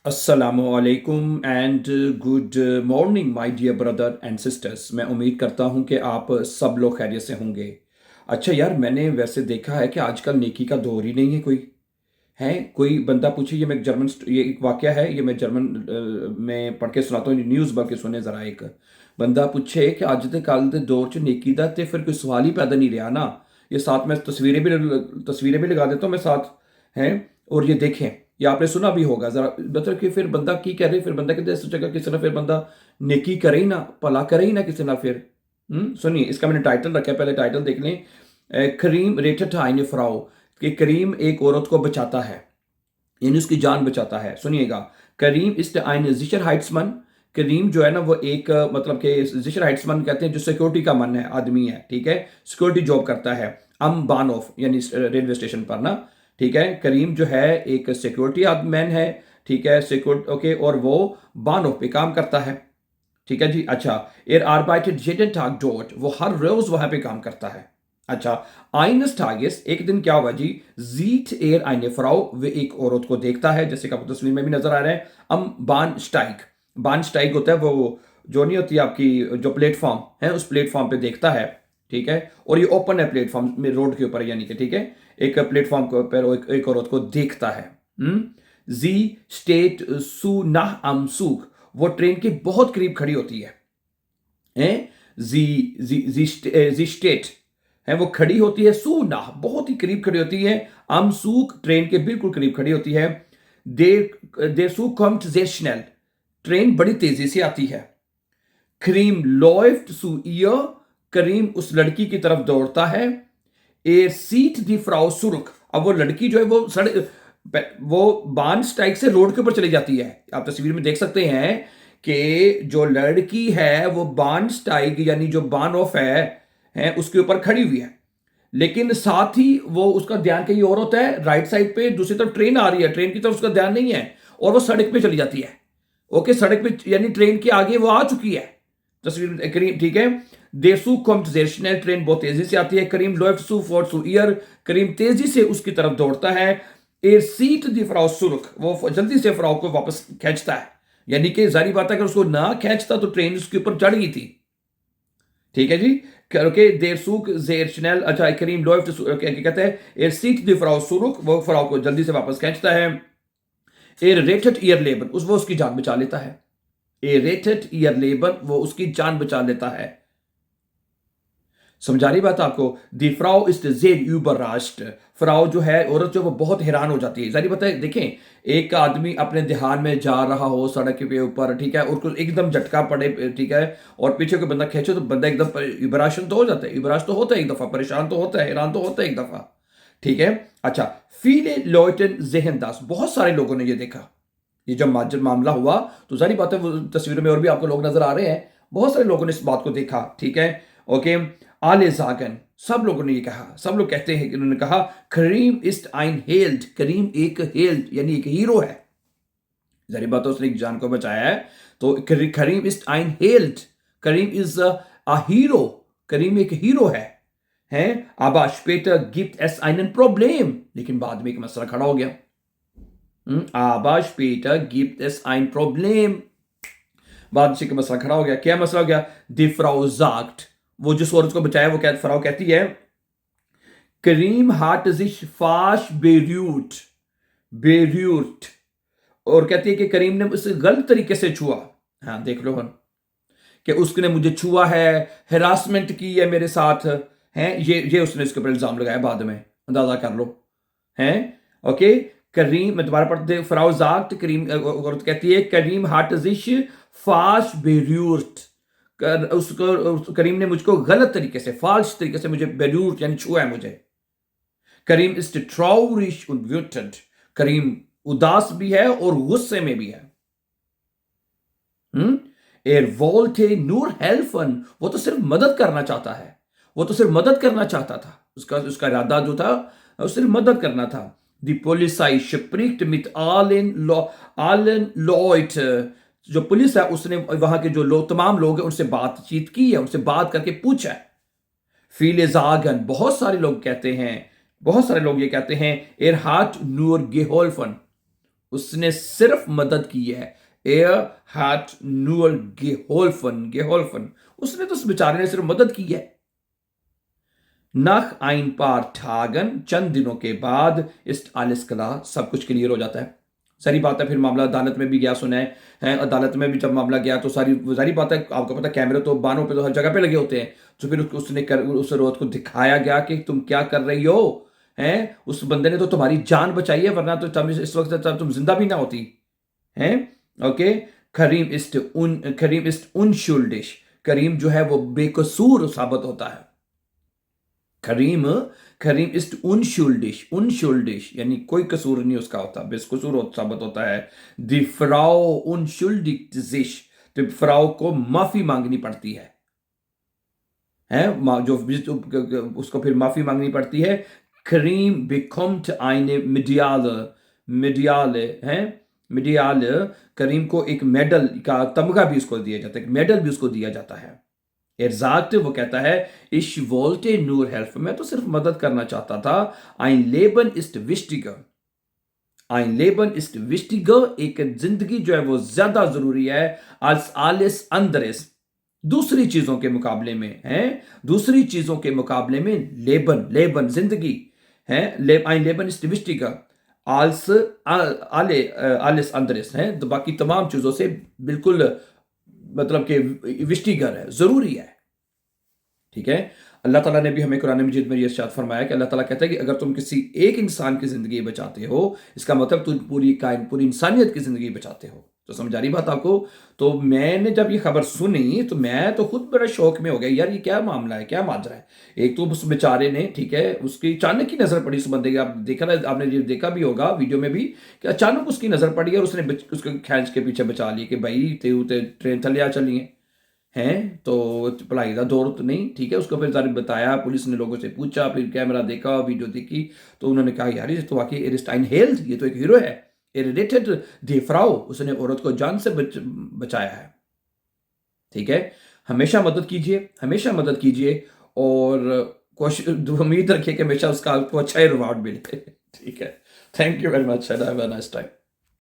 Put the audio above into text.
असलकुम and good morning my dear brother and sisters. मैं उम्मीद करता हूँ कि आप सब लोग खैरियत से होंगे। अच्छा यार, मैंने वैसे देखा है कि आजकल नेकी का दौर ही नहीं है। कोई है, कोई बंदा पूछे, ये एक वाकया है, ये मैं जर्मन में पढ़ के सुनाता हूँ, न्यूज़ बल्कि सुने ज़रा। एक बंदा पूछे कि अज के कल के दौर च नेकी का तो फिर कोई सवाल ही पैदा नहीं रहा ना। ये साथ में तस्वीरें भी लगा देता हूँ मैं साथ, हैं। और ये देखें, ये आपने सुना भी होगा जरा, मतलब कि फिर बंदा की कह रहे, फिर बंदा कहते सोचेगा किसी ना, फिर बंदा नेकी करे ही ना, भला करे ही ना किसी ना फिर। सुनिए, इसका मैंने टाइटल रखा है, पहले टाइटल देख लें। करीम रेटेड आइन फ्राउ, कि करीम एक औरत को बचाता है, यानी उसकी जान बचाता है। सुनिएगा, करीम इस आइन जिशर हाइट्समन। करीम जो है ना, वो एक मतलब कि जिशर हाइट्समन कहते हैं, जो सिक्योरिटी का मन है, आदमी है, ठीक है, सिक्योरिटी जॉब करता है अम बानोफ, यानी रेलवे स्टेशन पर ना। ठीक है, करीम जो है एक सिक्योरिटी मैन है, ठीक है, सिक्योरिटी, ओके, और वो बानोफ पे काम करता है। ठीक है जी। अच्छा, एर arbeitet jeden Tag dort, वो हर रोज वहां पे काम करता है। अच्छा, eines Tages, एक दिन क्या हुआ जी, sieht er eine Frau, वे एक औरत को देखता है, जैसे कि आपको तस्वीर में भी नजर आ रहा है। am Bahnsteig, बानस्टाइग होता है वो, जो नहीं होती आपकी, जो प्लेटफॉर्म है, उस प्लेटफॉर्म पे देखता है। ठीक है, और ये ओपन है प्लेटफॉर्म में, रोड के ऊपर, यानी कि ठीक है, एक प्लेटफॉर्म के ऊपर एक औरत को देखता है। जी स्टेट सू नाह am Zug, वो ट्रेन के बहुत करीब खड़ी होती है। हैं? जी स्टेट है, वो खड़ी होती है, सूना बहुत ही करीब खड़ी होती है, अमसूक ट्रेन के बिल्कुल करीब खड़ी होती है। देर देर सूक कम्ट sehr schnell, ट्रेन बड़ी तेजी से आती है। क्रीम läuft zu ihr, करीम उस लड़की की तरफ दौड़ता है। ए सीट दी फ्राउ सुरुक, अब वो लड़की जो है वो वो बान स्ट्राइक से रोड के ऊपर चली जाती है। आप तस्वीर में देख सकते हैं कि जो लड़की है वो बान स्ट्राइक, यानी जो बान ऑफ है उसके ऊपर खड़ी हुई है, लेकिन साथ ही वो उसका ध्यान कहीं और होता है, राइट साइड पे दूसरी तरफ ट्रेन आ रही है, ट्रेन की तरफ उसका ध्यान नहीं है, और वो सड़क पे चली जाती है। ओके, सड़क पे यानी ट्रेन के आगे वो आ चुकी है। तस्वीर में करीम, ठीक है। देसू कम्ट sehr schnell, ट्रेन बहुत तेजी से आती है। करीम läuft sofort zu ihr, करीम तेजी से उसकी तरफ दौड़ता है। ए सीट दी फ्राउ सुरुक, वो जल्दी से फ्राउ को वापस खींचता है, यानी कि जारी बात है, अगर उसको ना खींचता तो ट्रेन उसके ऊपर चढ़ गई थी। ठीक है जी। ओके, देर सूक जेर स्नेल, अच्छा, करीम läuft कहते हैं ए सीट दी फ्राउ सुरुक, वो फ्राउ को जल्दी से वापस खींचता है। ए रेटेड ईयर लेबर, वो उसकी जान बचा लेता है। ए रेटेड ईयर लेबर, वो उसकी जान बचा लेता है। समझा रही बात आपको? दी फ्राउ इज जेर überrascht, फ्राउ जो है, औरत जो, वो बहुत हैरान हो जाती है। जारी बात है, देखें, एक आदमी अपने ध्यान में जा रहा हो सड़क के ऊपर, ठीक है, और उसको एकदम झटका पड़े, ठीक है, और पीछे कोई बंदा खींचे, तो बंदा एकदम इबराशन तो हो जाता है, इबराश तो होता है एक दफा, परेशान तो होता है, हैरान तो होता है एक दफा। ठीक है। अच्छा, फीले लॉयटन जेहनदास, बहुत सारे लोगों ने ये देखा। ये जब मामला हुआ तो सारी बातें, वो तस्वीरों में और भी आपको लोग नजर आ रहे हैं, बहुत सारे लोगों ने इस बात को देखा। ठीक है, ओके। आले जागन, सब लोगों ने ये कहा, सब लोग कहते हैं कि उन्होंने कहा, करीम इस्ट आइन हेल्ड, करीम एक हेल्ड यानी एक हीरो है। जारी बात है, उसने एक जान को बचाया है, तो करीम इस्ट आइन हेल्ड, Karim is a hero, Karim एक हीरो है। aber später gibt es einen Problem, लेकिन बाद में एक मसला खड़ा हो गया। aber später gibt es ein Problem, बाद से मसला खड़ा हो गया। क्या मसला हो गया? Die Frau sagt, वो जिस औरत को बचाया, वो फ्राउ कहती है, करीम hat sich falsch berührt, और कहती है कि करीम ने उसे गलत तरीके से छुआ। हाँ, देख लो हम, कि उसने मुझे छुआ है, हेरासमेंट की है मेरे साथ, है, ये उसने इसके ऊपर इल्जाम लगाया। बाद में अंदाजा कर लो, हैं। ओके, करीम, मैं दोबारा पढ़ते, फ्राउ sagt, करीम औरत कहती है, करीम hat sich falsch berührt, उसको, करीम ने मुझको गलत तरीके से, फाल्श तरीके से मुझे berührt यानी छुआ है मुझे। करीम ist traurig und wütend, करीम उदास भी है और गुस्से में भी है। Er wollte nur helfen, वो तो सिर्फ मदद करना चाहता है, वो तो सिर्फ मदद करना चाहता था, उसका इरादा जो था, वो सिर्फ मदद करना था। Die Polizei spricht mit allen Leuten, जो पुलिस है उसने वहां के जो लोग, तमाम लोग हैं, उनसे बातचीत की है, उनसे बात करके पूछा है। Viele sagen, बहुत सारे लोग कहते हैं, बहुत सारे लोग ये कहते हैं, er hat nur geholfen, उसने सिर्फ मदद की है। एयर हैट नूअल गेहोल्फन, उसने तो उस बेचारे ने सिर्फ मदद की है। नख आइन पार ठागन, चंद दिनों के बाद इस आलिस कला सब कुछ क्लियर हो जाता है। सारी बात है, फिर मामला अदालत में भी गया, सुना है अदालत में भी जब मामला गया तो सारी बात है, आपको पता कैमरे तो बानों पे तो हर जगह पे लगे होते हैं। तो फिर उस रोत को दिखाया गया कि तुम क्या कर रही हो, हैं उस बंदे ने तो तुम्हारी जान बचाई है, वरना तो इस वक्त तुम जिंदा भी ना होती हैं। ओके, करीम इस्ट उनशुल्डिश, करीम जो है वो बेकसूर साबित होता है। करीम करीम इस्ट उनशुल्डिश यानी कोई कसूर नहीं उसका होता, बेकसूर साबित होता है। दी फ्राउ उनशुल्डिश, तो फ्राउ को माफी मांगनी पड़ती है, जो उसको फिर माफी मांगनी पड़ती है। करीम bekommt eine Medaille, करीम को एक मेडल का तमगा भी उसको दिया जाता है, एक मेडल भी उसको दिया जाता है। एर्जाक्ट, वो कहता है ich wollte nur helfen, मैं तो सिर्फ मदद करना चाहता था। ein Leben ist wichtiger, एक जिंदगी जो है वो ज्यादा जरूरी है als alles anderes, दूसरी चीजों के मुकाबले में है, दूसरी चीजों के मुकाबले में लेबन जिंदगी है। ein Leben ist wichtiger als alles anderes है, तो बाकी तमाम चीजों से बिल्कुल मतलब कि विष्टिगर है, जरूरी है। ठीक है, अल्लाह ताला ने भी हमें कुरान मजीद में ये इरशाद फरमाया कि अल्लाह ताला कहता है कि अगर तुम किसी एक इंसान की जिंदगी बचाते हो, इसका मतलब तुम पूरी इंसानियत की जिंदगी बचाते हो। तो समझ आ रही बात आपको? तो मैंने जब ये खबर सुनी तो मैं तो खुद बड़ा शौक में हो गया, यार ये क्या मामला है, क्या माजरा है। एक तो उस बेचारे ने, ठीक है, उसकी अचानक की नजर पड़ी उस बंदे की, आप देखा ना, आपने ये देखा भी होगा वीडियो में भी कि अचानक उसकी नजर पड़ी और उसने उसको खींच के पीछे बचा लिया कि भाई ते ट्रेन थले आ चली हैं। तो भलाई का दौर तो नहीं, ठीक है। उसको फिर सारी बताया, पुलिस ने लोगों से पूछा, फिर कैमरा देखा, वीडियो देखी, तो उन्होंने कहा यार ये तो वाकई एरिस्टाइन हेल्ड, ये तो एक हीरो है, एरिडेटेड देफ्राउ, उसने औरत को जान से बचाया है। ठीक है, हमेशा मदद कीजिए और कोशिश उम्मीद रखिए कि हमेशा उसका आपको अच्छा ही रिवार्ड मिले। ठीक है, thank you very much, have a nice time.